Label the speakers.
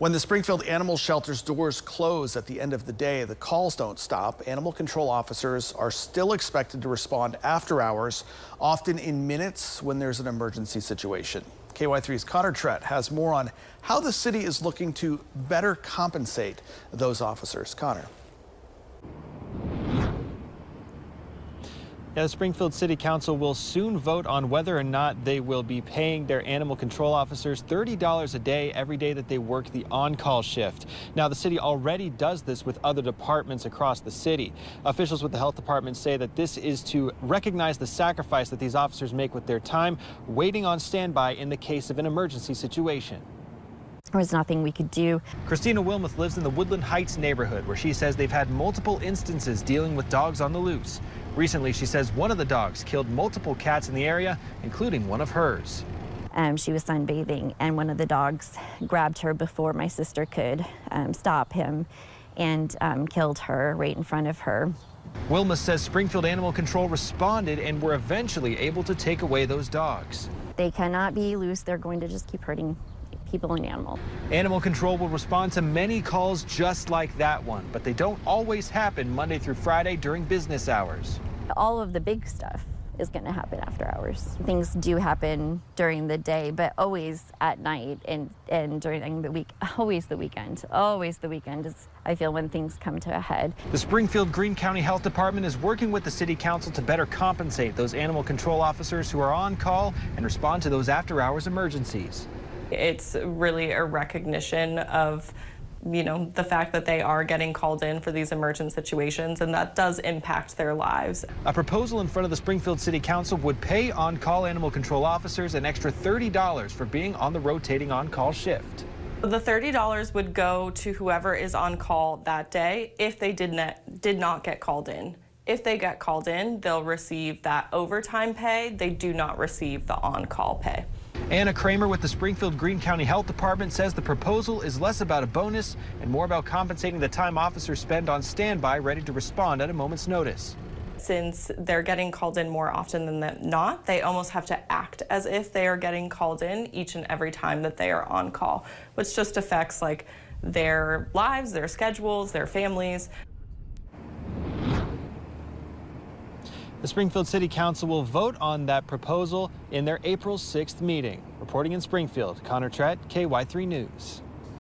Speaker 1: When the Springfield Animal Shelter's doors close at the end of the day, the calls don't stop. Animal control officers are still expected to respond after hours, often in minutes when there's an emergency situation. KY3's Connor Trett has more on how the city is looking to better compensate those officers. Connor.
Speaker 2: The Springfield City Council will soon vote on whether or not they will be paying their animal control officers $30 a day every day that they work the on-call shift. Now, the city already does this with other departments across the city. Officials with the health department say that this is to recognize the sacrifice that these officers make with their time waiting on standby in the case of an emergency situation.
Speaker 3: There was nothing we could do.
Speaker 2: Christina Wilmoth lives in the Woodland Heights neighborhood, where she says they've had multiple instances dealing with dogs on the loose. Recently, she says one of the dogs killed multiple cats in the area, including one of hers.
Speaker 3: She was sunbathing, and one of the dogs grabbed her before my sister could stop him and killed her right in front of her.
Speaker 2: Wilmoth says Springfield Animal Control responded and were eventually able to take away those dogs.
Speaker 3: They cannot be loose. They're going to just keep hurting people and animals.
Speaker 2: Animal Control will respond to many calls just like that one, but they don't always happen Monday through Friday during business hours.
Speaker 3: All of the big stuff is going to happen after hours. Things do happen during the day, but always at night and during the week, always the weekend. Always the weekend is, I feel, when things come to a head.
Speaker 2: The Springfield Greene County Health Department is working with the City Council to better compensate those animal control officers who are on call and respond to those after-hours emergencies.
Speaker 4: It's really a recognition of, the fact that they are getting called in for these emergent situations, and that does impact their lives.
Speaker 2: A proposal in front of the Springfield City Council would pay on-call animal control officers an extra $30 for being on the rotating on-call shift.
Speaker 4: The $30 would go to whoever is on call that day if they did not get called in. If they get called in, they'll receive that overtime pay. They do not receive the on-call pay.
Speaker 2: Anna Kramer with the Springfield Greene County Health Department says the proposal is less about a bonus and more about compensating the time officers spend on standby, ready to respond at a moment's notice.
Speaker 4: Since they're getting called in more often than not, they almost have to act as if they are getting called in each and every time that they are on call, which just affects their lives, their schedules, their families.
Speaker 2: The Springfield City Council will vote on that proposal in their April 6th meeting. Reporting in Springfield, Connor Trett, KY3 News.